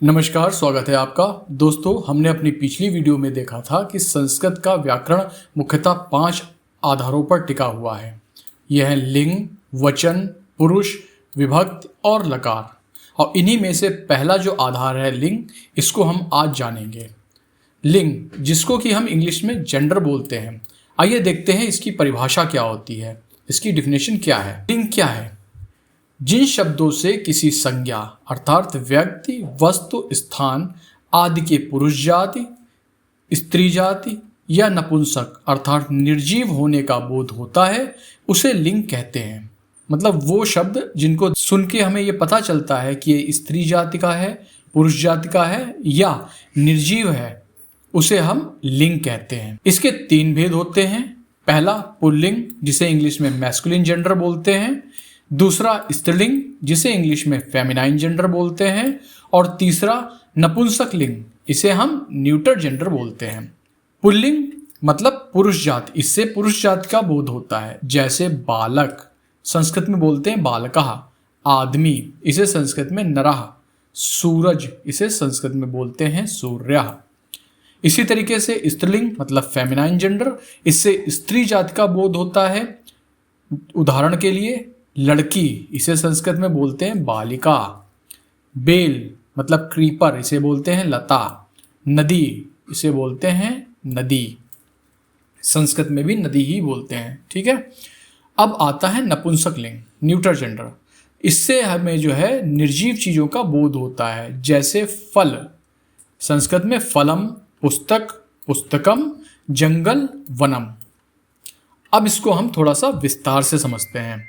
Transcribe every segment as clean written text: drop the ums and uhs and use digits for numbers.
नमस्कार, स्वागत है आपका। दोस्तों, हमने अपनी पिछली वीडियो में देखा था कि संस्कृत का व्याकरण मुख्यतः 5 आधारों पर टिका हुआ है। यह है लिंग, वचन, पुरुष, विभक्ति और लकार। और इन्हीं में से पहला जो आधार है लिंग, इसको हम आज जानेंगे। लिंग, जिसको कि हम इंग्लिश में जेंडर बोलते हैं। आइए देखते हैं इसकी परिभाषा क्या होती है, इसकी डिफिनेशन क्या है। लिंग क्या है? जिन शब्दों से किसी संज्ञा अर्थात व्यक्ति, वस्तु, स्थान आदि के पुरुष जाति, स्त्री जाति या नपुंसक अर्थात निर्जीव होने का बोध होता है, उसे लिंग कहते हैं। मतलब वो शब्द जिनको सुन के हमें ये पता चलता है कि ये स्त्री जाति का है, पुरुष जाति का है या निर्जीव है, उसे हम लिंग कहते हैं। इसके 3 भेद होते हैं। पहला पुल्लिंग, जिसे इंग्लिश में मैस्कुलिन जेंडर बोलते हैं। दूसरा स्त्रीलिंग, जिसे इंग्लिश में फेमिनाइन जेंडर बोलते हैं। और तीसरा नपुंसक लिंग, इसे हम न्यूटर जेंडर बोलते हैं। पुल्लिंग मतलब पुरुष जाति, इससे पुरुष जाति का बोध होता है। जैसे बालक, संस्कृत में बोलते हैं बालकः। आदमी, इसे संस्कृत में नरः। सूरज, इसे संस्कृत में बोलते हैं सूर्यः। इसी तरीके से स्त्रीलिंग मतलब फेमिनाइन जेंडर, इससे स्त्री जाति का बोध होता है। उदाहरण के लिए लड़की, इसे संस्कृत में बोलते हैं बालिका। बेल मतलब क्रीपर, इसे बोलते हैं लता। नदी, इसे बोलते हैं नदी। संस्कृत में भी नदी ही बोलते हैं। ठीक है। अब आता है नपुंसक लिंग, न्यूटर जेंडर। इससे हमें जो है निर्जीव चीजों का बोध होता है। जैसे फल, संस्कृत में फलम, पुस्तक, पुस्तकम, जंगल, वनम। अब इसको हम थोड़ा सा विस्तार से समझते हैं।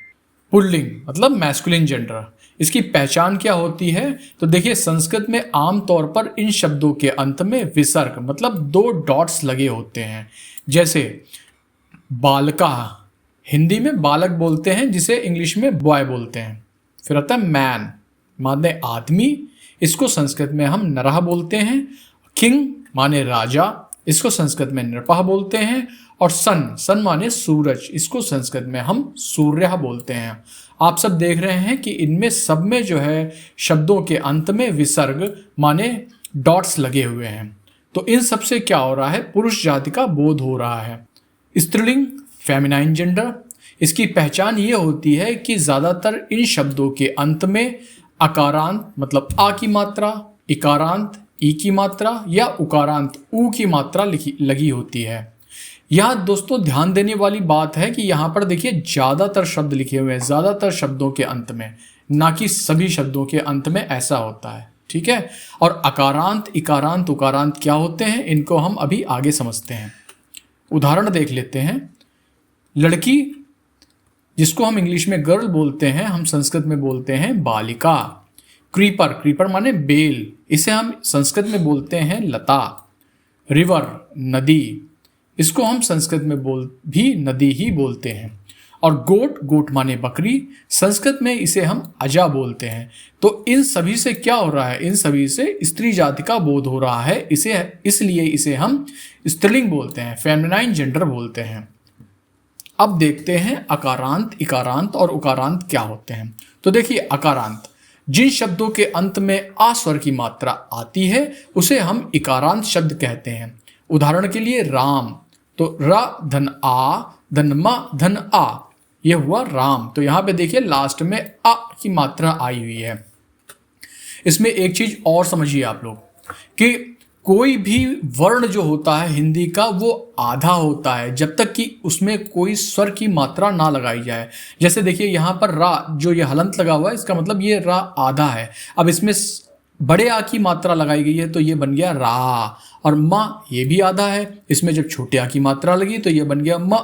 पुल्लिंग मतलब मैस्कुलिन जेंडर, इसकी पहचान क्या होती है? तो देखिए, संस्कृत में आमतौर पर इन शब्दों के अंत में विसर्ग मतलब 2 डॉट्स लगे होते हैं। जैसे बालका, हिंदी में बालक बोलते हैं, जिसे इंग्लिश में बॉय बोलते हैं। फिर आता है मैन, माने आदमी, इसको संस्कृत में हम नरः बोलते हैं। किंग माने राजा, इसको संस्कृत में नृपः बोलते हैं। और सन माने सूरज, इसको संस्कृत में हम सूर्यः बोलते हैं। आप सब देख रहे हैं कि इनमें सब में जो है शब्दों के अंत में विसर्ग माने डॉट्स लगे हुए हैं। तो इन सब से क्या हो रहा है? पुरुष जाति का बोध हो रहा है। स्त्रीलिंग फेमिनाइन जेंडर, इसकी पहचान ये होती है कि ज़्यादातर इन शब्दों के अंत में अकारांत मतलब आ की मात्रा, इकारांत ई की मात्रा या उकारांत ऊ की मात्रा लगी होती है। यहाँ दोस्तों ध्यान देने वाली बात है कि यहाँ पर देखिए ज़्यादातर शब्द लिखे हुए हैं, ज़्यादातर शब्दों के अंत में, ना कि सभी शब्दों के अंत में ऐसा होता है। ठीक है। और अकारांत, इकारांत, उकारांत क्या होते हैं, इनको हम अभी आगे समझते हैं। उदाहरण देख लेते हैं। लड़की, जिसको हम इंग्लिश में गर्ल बोलते हैं, हम संस्कृत में बोलते हैं बालिका। क्रीपर, क्रीपर माने बेल, इसे हम संस्कृत में बोलते हैं लता। रिवर नदी, इसको हम संस्कृत में भी नदी ही बोलते हैं। और गोट, गोट माने बकरी, संस्कृत में इसे हम अजा बोलते हैं। तो इन सभी से क्या हो रहा है? इन सभी से स्त्री जाति का बोध हो रहा है। इसलिए इसे हम स्त्रीलिंग बोलते हैं, फेमिनाइन जेंडर बोलते हैं। अब देखते हैं अकारांत, इकारांत और उकारांत क्या होते हैं। तो देखिए अकारांत, जिन शब्दों के अंत में आ स्वर की मात्रा आती है, उसे हम इकारांत शब्द कहते हैं। उदाहरण के लिए राम, तो रा धन आ धन मा धन आ, यह हुआ राम। तो यहां पे देखिए लास्ट में आ की मात्रा आई हुई है। इसमें एक चीज और समझिए आप लोग कि कोई भी वर्ण जो होता है हिंदी का, वो आधा होता है जब तक कि उसमें कोई स्वर की मात्रा ना लगाई जाए। जैसे देखिए यहाँ पर रा, जो ये हलंत लगा हुआ है, इसका मतलब ये रा आधा है। अब इसमें बड़े आ की मात्रा लगाई गई है तो ये बन गया रा। और माँ, ये भी आधा है, इसमें जब छोटे आ की मात्रा लगी तो ये बन गया म।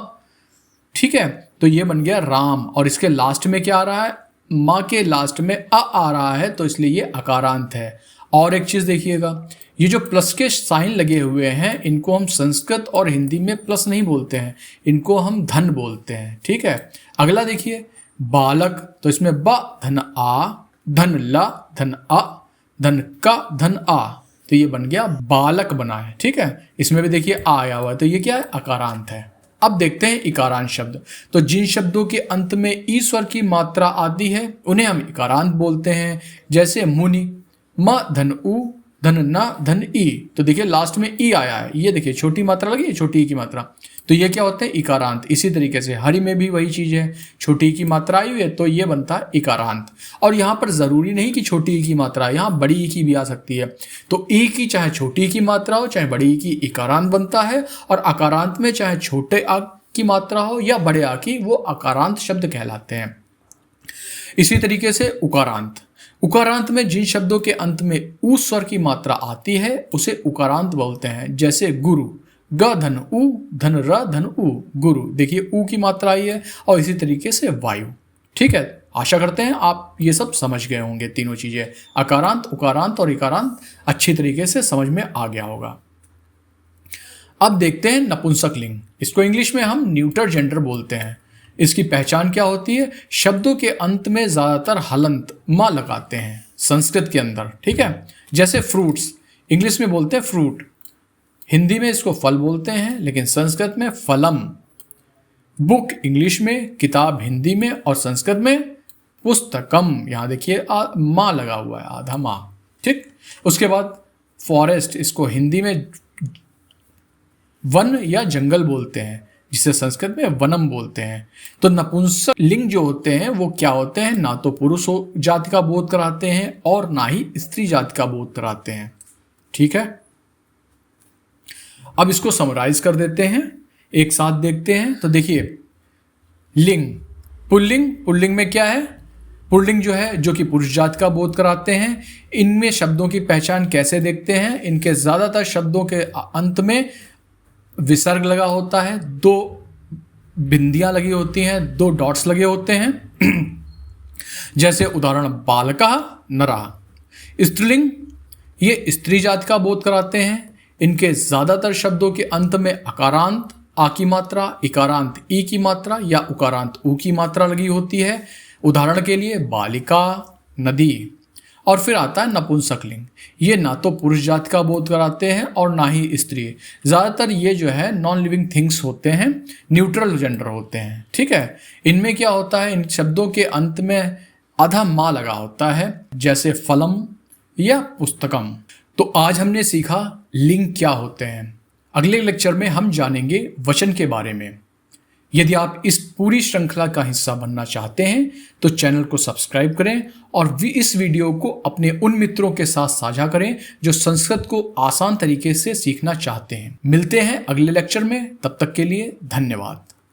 ठीक है, तो ये बन गया राम। और इसके लास्ट में क्या आ रहा है? माँ के लास्ट में आ रहा है, तो इसलिए ये अकारांत है। और एक चीज देखिएगा, ये जो प्लस के साइन लगे हुए हैं, इनको हम संस्कृत और हिंदी में प्लस नहीं बोलते हैं, इनको हम धन बोलते हैं। ठीक है। अगला देखिए बालक, तो इसमें ब धन आ, धन ला, धन अ, धन का, धन आ, तो ये बन गया बालक बना है। ठीक है। इसमें भी देखिए आ आया हुआ है, तो ये क्या है? अकारांत है। अब देखते हैं इकारांत शब्द। तो जिन शब्दों के अंत में ई स्वर की मात्रा आती है, उन्हें हम इकारांत बोलते हैं। जैसे मुनि, म धन उ, धन न धन ई, तो देखिए लास्ट में ई आया है, ये देखिए छोटी मात्रा लगी है, छोटी ई की मात्रा, तो ये क्या होता है इकारांत। इसी तरीके से हरि में भी वही चीज है, छोटी ई की मात्रा आई हुई है तो ये बनता है इकारांत। और यहाँ पर जरूरी नहीं कि छोटी ई की मात्रा, यहाँ बड़ी ई की भी आ सकती है। तो ई की चाहे छोटी ई की मात्रा हो चाहे बड़ी ई की, इकारांत बनता है। और अकारांत में चाहे छोटे आ की मात्रा हो या बड़े आ की, वो अकारांत शब्द कहलाते हैं। इसी तरीके से उकारांत, उकारांत में जिन शब्दों के अंत में ऊ स्वर की मात्रा आती है उसे उकारांत बोलते हैं। जैसे गुरु, ग धन उ धन र धन उ, गुरु, देखिए ऊ की मात्रा आई है। और इसी तरीके से वायु। ठीक है, आशा करते हैं आप ये सब समझ गए होंगे, तीनों चीजें अकारांत, उकारांत और इकारांत अच्छी तरीके से समझ में आ गया होगा। अब देखते हैं नपुंसक लिंग, इसको इंग्लिश में हम न्यूटर जेंडर बोलते हैं। इसकी पहचान क्या होती है? शब्दों के अंत में ज्यादातर हलंत मां लगाते हैं संस्कृत के अंदर। ठीक है, जैसे फ्रूट्स, इंग्लिश में बोलते हैं फ्रूट, हिंदी में इसको फल बोलते हैं, लेकिन संस्कृत में फलम। बुक इंग्लिश में, किताब हिंदी में, और संस्कृत में पुस्तकम। यहां देखिए मां लगा हुआ है, आधा मां। ठीक, उसके बाद फॉरेस्ट, इसको हिंदी में वन या जंगल बोलते हैं, जिसे संस्कृत में वनम बोलते हैं। तो नपुंसक लिंग जो होते हैं वो क्या होते हैं? ना तो पुरुष जाति का बोध कराते हैं और ना ही स्त्री जाति का बोध कराते हैं। ठीक है, अब इसको समराइज कर देते हैं, एक साथ देखते हैं। तो देखिए लिंग, पुल्लिंग, पुल्लिंग में क्या है? पुल्लिंग जो है जो कि पुरुष जाति का बोध कराते हैं। इनमें शब्दों की पहचान कैसे देखते हैं? इनके ज्यादातर शब्दों के अंत में विसर्ग लगा होता है, दो बिंदियां लगी होती हैं, दो डॉट्स लगे होते हैं। जैसे उदाहरण बालका नरा। स्त्रीलिंग, ये स्त्री जाति का बोध कराते हैं। इनके ज्यादातर शब्दों के अंत में अकारांत आ की मात्रा, इकारांत ई की मात्रा या उकारांत ऊ की मात्रा लगी होती है। उदाहरण के लिए बालिका, नदी। और फिर आता है नपुंसक लिंग, ये ना तो पुरुष जाति का बोध कराते हैं और ना ही स्त्री। ज़्यादातर ये जो है नॉन लिविंग थिंग्स होते हैं, न्यूट्रल जेंडर होते हैं। ठीक है, इनमें क्या होता है? इन शब्दों के अंत में आधा मां लगा होता है, जैसे फलम या पुस्तकम। तो आज हमने सीखा लिंग क्या होते हैं। अगले लेक्चर में हम जानेंगे वचन के बारे में। यदि आप इस पूरी श्रृंखला का हिस्सा बनना चाहते हैं तो चैनल को सब्सक्राइब करें और इस वीडियो को अपने उन मित्रों के साथ साझा करें जो संस्कृत को आसान तरीके से सीखना चाहते हैं। मिलते हैं अगले लेक्चर में, तब तक के लिए धन्यवाद।